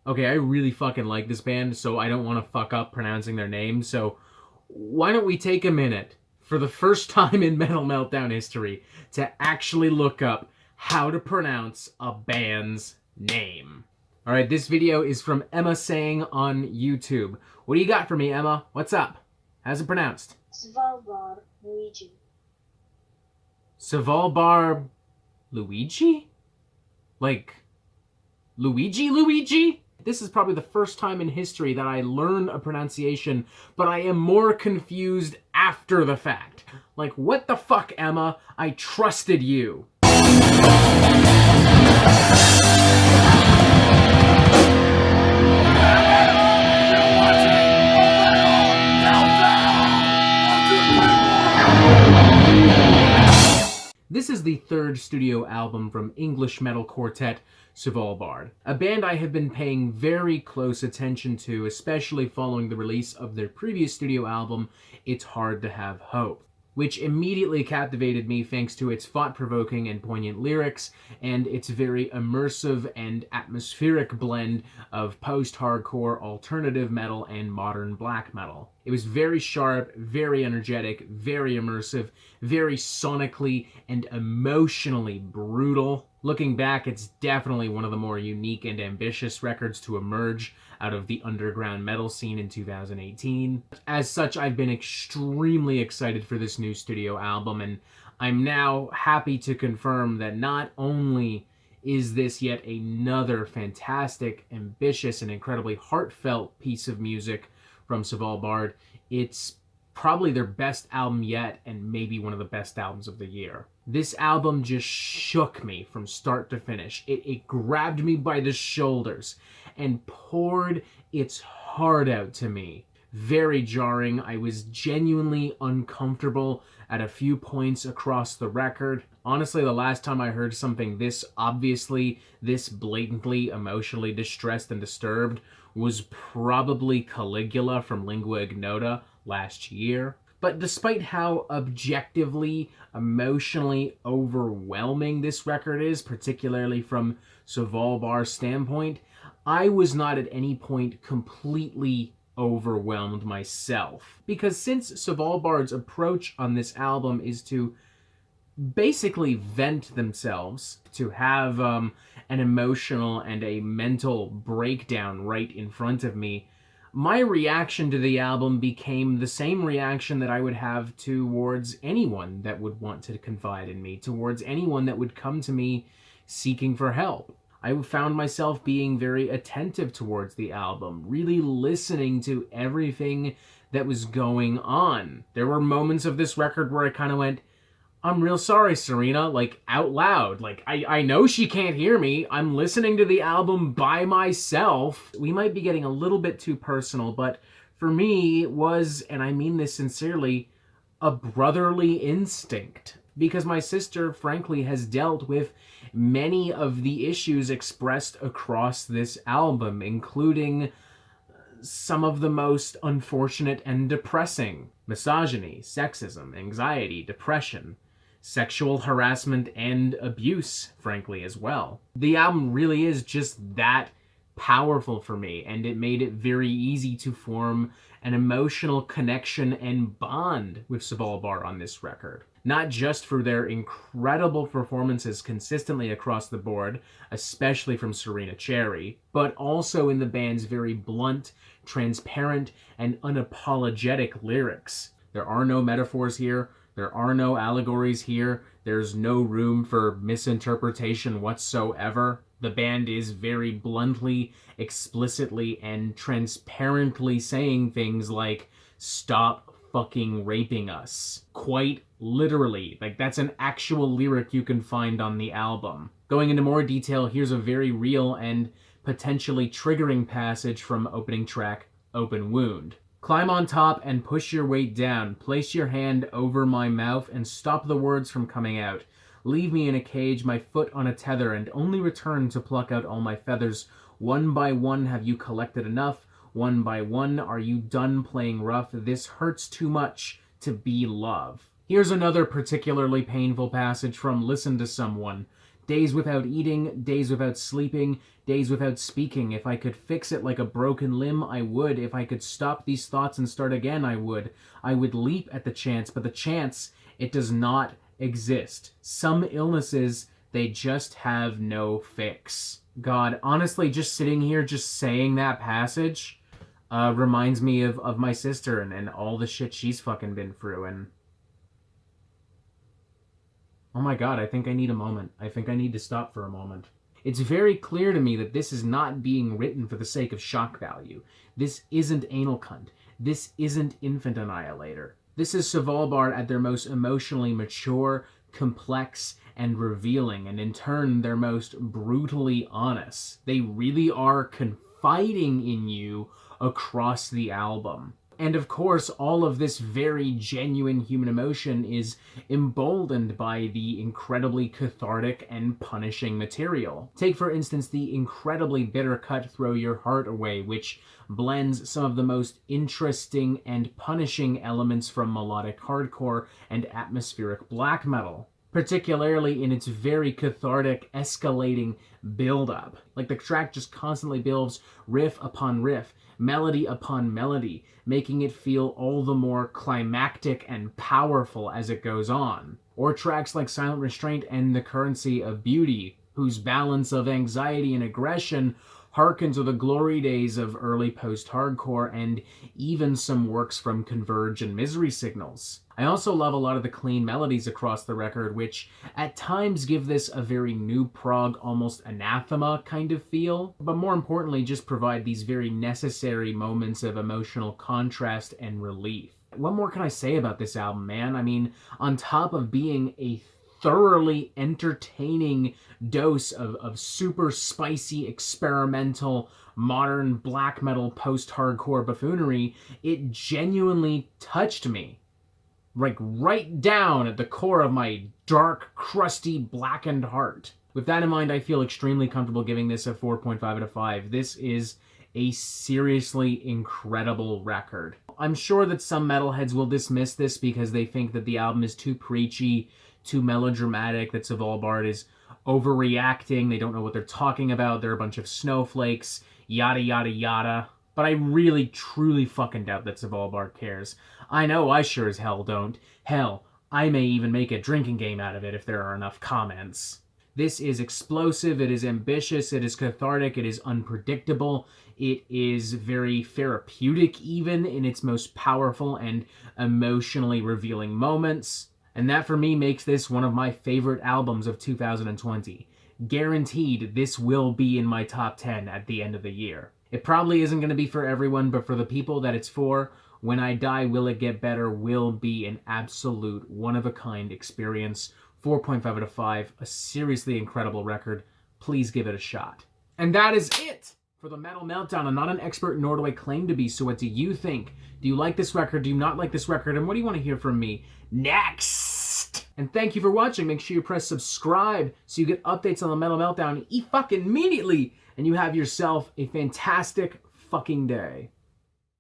Okay, I really fucking like this band, so I don't want to fuck up pronouncing their name, so why don't we take a minute, for the first time in Metal Meltdown history, to actually look up how to pronounce a band's name. Alright, this video is from Emma Saying on YouTube. What do you got for me, Emma? What's up? How's it pronounced? Svalbard, Luigi. Svalbard Luigi? Like, Luigi? This is probably the first time in history that I learn a pronunciation, but I am more confused after the fact. Like, what the fuck, Emma? I trusted you. This is the third studio album from English metal quartet Svalbard, a band I have been paying very close attention to, especially following the release of their previous studio album, It's Hard to Have Hope, which immediately captivated me thanks to its thought-provoking and poignant lyrics and its very immersive and atmospheric blend of post-hardcore alternative metal and modern black metal. It was very sharp, very energetic, very immersive, very sonically and emotionally brutal. Looking back, it's definitely one of the more unique and ambitious records to emerge out of the underground metal scene in 2018. As such, I've been extremely excited for this new studio album, and I'm now happy to confirm that not only is this yet another fantastic, ambitious, and incredibly heartfelt piece of music from Svalbard, it's probably their best album yet, and maybe one of the best albums of the year. This album just shook me from start to finish. It grabbed me by the shoulders and poured its heart out to me. Very jarring. I was genuinely uncomfortable at a few points across the record. Honestly, the last time I heard something this obviously, this blatantly emotionally distressed and disturbed was probably Caligula from Lingua Ignota last year. But despite how objectively, emotionally overwhelming this record is, particularly from Svalbard's standpoint, I was not at any point completely overwhelmed myself. Because since Svalbard's approach on this album is to basically vent themselves, to have an emotional and a mental breakdown right in front of me, my reaction to the album became the same reaction that I would have towards anyone that would want to confide in me, towards anyone that would come to me seeking for help. I found myself being very attentive towards the album, really listening to everything that was going on. There were moments of this record where I kind of went, I'm real sorry, Serena, like, out loud. Like, I know she can't hear me. I'm listening to the album by myself. We might be getting a little bit too personal, but for me, it was, and I mean this sincerely, a brotherly instinct. Because my sister, frankly, has dealt with many of the issues expressed across this album, including some of the most unfortunate and depressing: misogyny, sexism, anxiety, depression, sexual harassment, and abuse, frankly, as well. The album really is just that powerful for me, and it made it very easy to form an emotional connection and bond with Svalbard on this record. Not just for their incredible performances consistently across the board, especially from Serena Cherry, but also in the band's very blunt, transparent, and unapologetic lyrics. There are no metaphors here. There are no allegories here. There's no room for misinterpretation whatsoever. The band is very bluntly, explicitly, and transparently saying things like, "Stop fucking raping us." Quite literally. Like, that's an actual lyric you can find on the album. Going into more detail, here's a very real and potentially triggering passage from opening track, Open Wound. "Climb on top and push your weight down. Place your hand over my mouth and stop the words from coming out. Leave me in a cage, my foot on a tether, and only return to pluck out all my feathers. One by one have you collected enough? One by one are you done playing rough? This hurts too much to be love." Here's another particularly painful passage from Listen to Someone. Days without eating, days without sleeping, days without speaking. If I could fix it like a broken limb, I would. If I could stop these thoughts and start again, I would. I would leap at the chance, but the chance, it does not exist. Some illnesses, they just have no fix. God, honestly, just sitting here, just saying that passage, reminds me of my sister and all the shit she's fucking been through, and oh my god, I think I need a moment. I think I need to stop for a moment. It's very clear to me that this is not being written for the sake of shock value. This isn't Anal Cunt. This isn't Infant Annihilator. This is Svalbard at their most emotionally mature, complex, and revealing, and in turn, their most brutally honest. They really are confiding in you across the album. And of course, all of this very genuine human emotion is emboldened by the incredibly cathartic and punishing material. Take, for instance, the incredibly bitter cut Throw Your Heart Away, which blends some of the most interesting and punishing elements from melodic hardcore and atmospheric black metal, particularly in its very cathartic, escalating build-up. Like, the track just constantly builds riff upon riff, melody upon melody, making it feel all the more climactic and powerful as it goes on. Or tracks like Silent Restraint and The Currency of Beauty, whose balance of anxiety and aggression harken to the glory days of early post-hardcore and even some works from Converge and Misery Signals. I also love a lot of the clean melodies across the record, which at times give this a very new prog, almost anathema kind of feel, but more importantly just provide these very necessary moments of emotional contrast and relief. What more can I say about this album, man? I mean, on top of being a thoroughly entertaining dose of super spicy, experimental, modern black metal post-hardcore buffoonery, it genuinely touched me. Like, right down at the core of my dark, crusty, blackened heart. With that in mind, I feel extremely comfortable giving this a 4.5 out of 5. This is a seriously incredible record. I'm sure that some metalheads will dismiss this because they think that the album is too preachy, too melodramatic, that Svalbard is overreacting, they don't know what they're talking about, they're a bunch of snowflakes, yada yada yada. But I really, truly fucking doubt that Svalbard cares. I know I sure as hell don't. Hell, I may even make a drinking game out of it if there are enough comments. This is explosive, it is ambitious, it is cathartic, it is unpredictable, it is very therapeutic even in its most powerful and emotionally revealing moments. And that for me makes this one of my favorite albums of 2020. Guaranteed this will be in my top 10 at the end of the year. It probably isn't going to be for everyone, but for the people that it's for, When I Die, Will It Get Better will be an absolute one-of-a-kind experience. 4.5 out of 5, a seriously incredible record. Please give it a shot. And that is it for the Metal Meltdown. I'm not an expert, nor do I claim to be, so what do you think? Do you like this record? Do you not like this record? And what do you want to hear from me next? And thank you for watching. Make sure you press subscribe so you get updates on the Metal Meltdown fucking immediately. And you have yourself a fantastic fucking day.